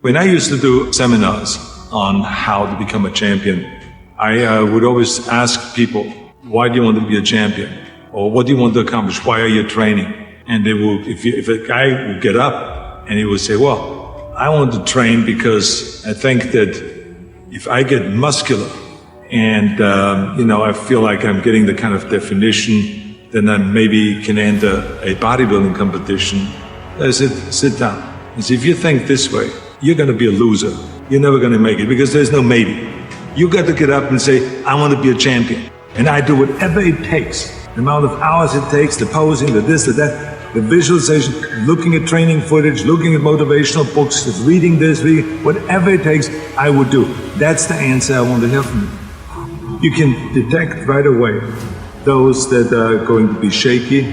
When I used to do seminars on how to become a champion, I would always ask people, why do you want to be a champion? Or what do you want to accomplish? Why are you training? And they will, if a guy would get up and he would say, well, I want to train because I think that if I get muscular and, I feel like I'm getting the kind of definition, then I maybe can enter a bodybuilding competition. I said, sit down. I said, if you think this way, you're going to be a loser. You're never going to make it because there's no maybe. You got to get up and say, I want to be a champion. And I do whatever it takes. The amount of hours it takes, the posing, the this, the that, the visualization, looking at training footage, looking at motivational books, reading this, whatever it takes, I would do. That's the answer I want to hear from you. You can detect right away those that are going to be shaky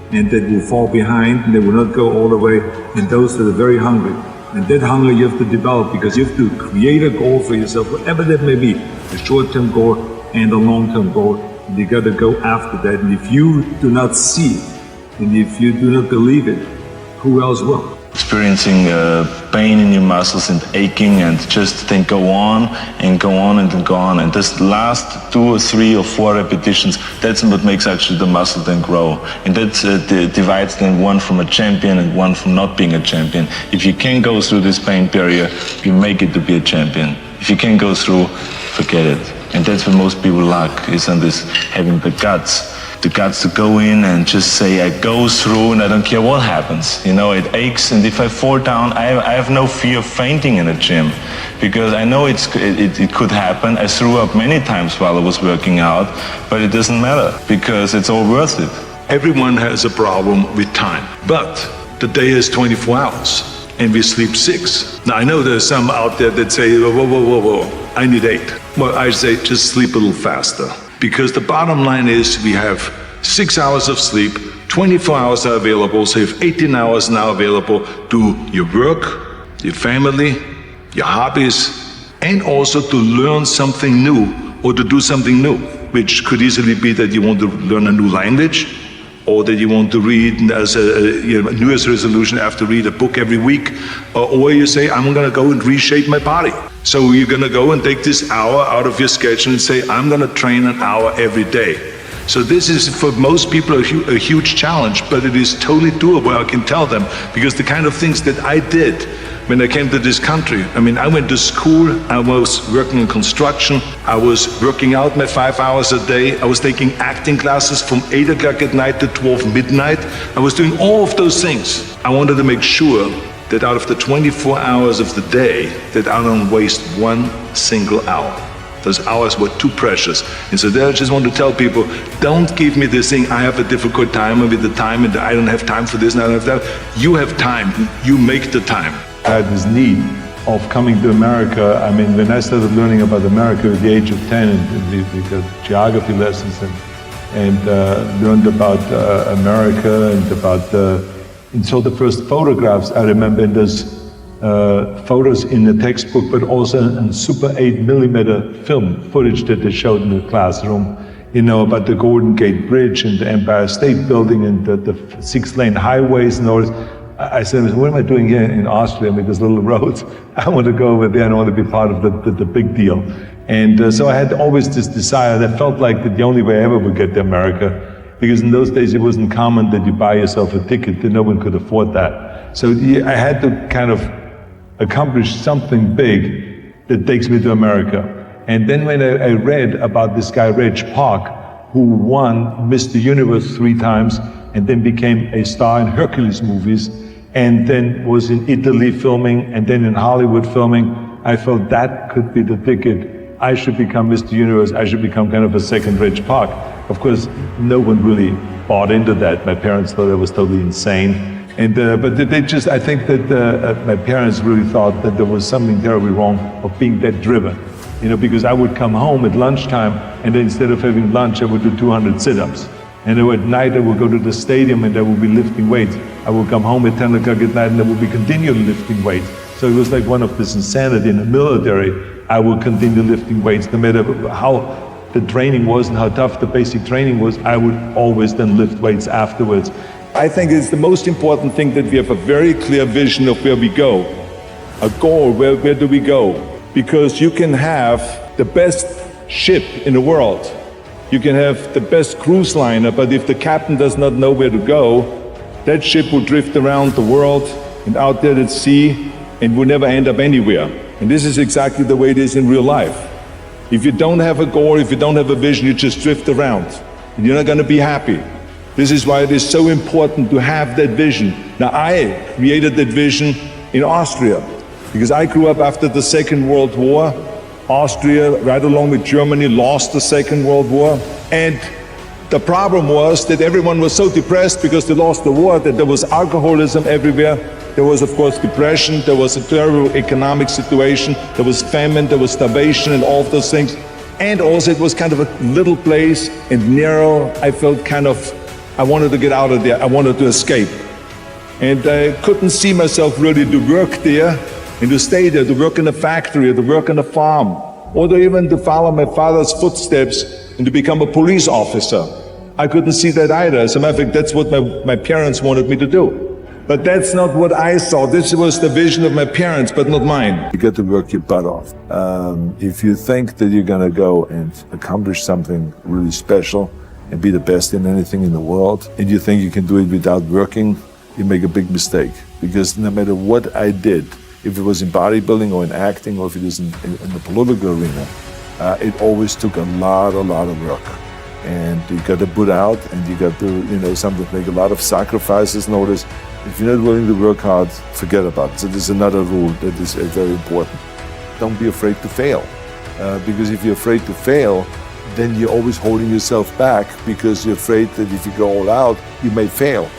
and that will fall behind and they will not go all the way, and those that are very hungry. And that hunger you have to develop because you have to create a goal for yourself, whatever that may be, a short-term goal and a long-term goal. And you got to go after that. And if you do not see it, and if you do not believe it, who else will? Experiencing pain in your muscles and aching and just think go on and go on and go on. And this last 2 or 3 or 4 repetitions, that's what makes actually the muscle then grow. And that divides then one from a champion and one from not being a champion. If you can go through this pain barrier, you make it to be a champion. If you can't go through, forget it. And that's what most people lack, is on this having the guts to go in and just say, I go through and I don't care what happens. It aches, and if I fall down, I have no fear of fainting in a gym because I know it could happen. I threw up many times while I was working out, but it doesn't matter because it's all worth it. Everyone has a problem with time, but the day is 24 hours and we sleep 6. Now I know there's some out there that say, whoa, I need 8. Well, I say just sleep a little faster. Because the bottom line is we have 6 hours of sleep, 24 hours are available, so you have 18 hours now available to your work, your family, your hobbies, and also to learn something new or to do something new, which could easily be that you want to learn a new language or that you want to read as a New Year's resolution, I have to read a book every week, or you say, I'm going to go and reshape my body. So you're going to go and take this hour out of your schedule and say, I'm going to train an hour every day. So this is for most people a huge challenge, but it is totally doable, I can tell them, because the kind of things that I did when I came to this country. I went to school, I was working in construction, I was working out my 5 hours a day, I was taking acting classes from 8 o'clock at night to 12 midnight. I was doing all of those things. I wanted to make sure that out of the 24 hours of the day, that I don't waste one single hour. Those hours were too precious. And so there I just want to tell people, don't give me this thing, I have a difficult time with the time and I don't have time for this and I don't have that. You have time, you make the time. I had this need of coming to America. When I started learning about America at the age of 10, and we got geography lessons and learned about America and about and so the first photographs I remember in those photos in the textbook, but also in Super 8mm film footage that they showed in the classroom, about the Golden Gate Bridge and the Empire State Building and the 6-lane highways and all this. I said, what am I doing here in Austria with these little roads? I want to go over there and I want to be part of the big deal. And so I had always this desire that felt like that the only way I ever would get to America, because in those days it wasn't common that you buy yourself a ticket, that no one could afford that. So I had to kind of accomplish something big that takes me to America. And then when I read about this guy, Reg Park, who won Mr. Universe 3 times and then became a star in Hercules movies, and then was in Italy filming and then in Hollywood filming, I felt that could be the ticket. I should become Mr. Universe, I should become kind of a second Reg Park. Of course, no one really bought into that. My parents thought I was totally insane. And but they just, I think that my parents really thought that there was something terribly wrong of being that driven. Because I would come home at lunchtime and then instead of having lunch, I would do 200 sit-ups. And then at night I would go to the stadium and I would be lifting weights. I would come home at 10 o'clock at night and I would be continually lifting weights. So it was like one of this insanity in the military. I would continue lifting weights no matter how the training was and how tough the basic training was. I would always then lift weights afterwards. I think it's the most important thing that we have a very clear vision of where we go. a goal, where do we go? Because you can have the best ship in the world. You can have the best cruise liner, but if the captain does not know where to go, that ship will drift around the world and out there at sea and will never end up anywhere. And this is exactly the way it is in real life. If you don't have a goal, if you don't have a vision, you just drift around and you're not going to be happy. This is why it is so important to have that vision. Now, I created that vision in Austria because I grew up after the Second World War. Austria, right along with Germany, lost the Second World War. And the problem was that everyone was so depressed because they lost the war that there was alcoholism everywhere. There was, of course, depression. There was a terrible economic situation. There was famine. There was starvation and all of those things. And also it was kind of a little place and narrow. I felt I wanted to get out of there. I wanted to escape. And I couldn't see myself really to work there and to stay there, to work in a factory, or to work on a farm, or to even to follow my father's footsteps and to become a police officer. I couldn't see that either. As a matter of fact, that's what my parents wanted me to do. But that's not what I saw. This was the vision of my parents, but not mine. You got to work your butt off. If you think that you're going to go and accomplish something really special and be the best in anything in the world, and you think you can do it without working, you make a big mistake. Because no matter what I did, if it was in bodybuilding or in acting or if it was in the political arena, it always took a lot of work. And you got to put out and you got to, sometimes make a lot of sacrifices. Notice, if you're not willing to work hard, forget about it. So there's another rule that is very important. Don't be afraid to fail. Because if you're afraid to fail, then you're always holding yourself back because you're afraid that if you go all out, you may fail.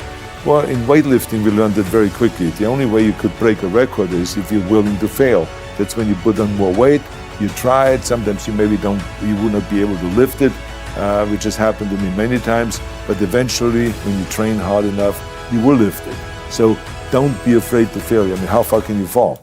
Well, in weightlifting, we learned that very quickly. The only way you could break a record is if you're willing to fail. That's when you put on more weight, you try it, sometimes you will not be able to lift it, which has happened to me many times, but eventually, when you train hard enough, you will lift it. So don't be afraid to fail. I mean, how far can you fall?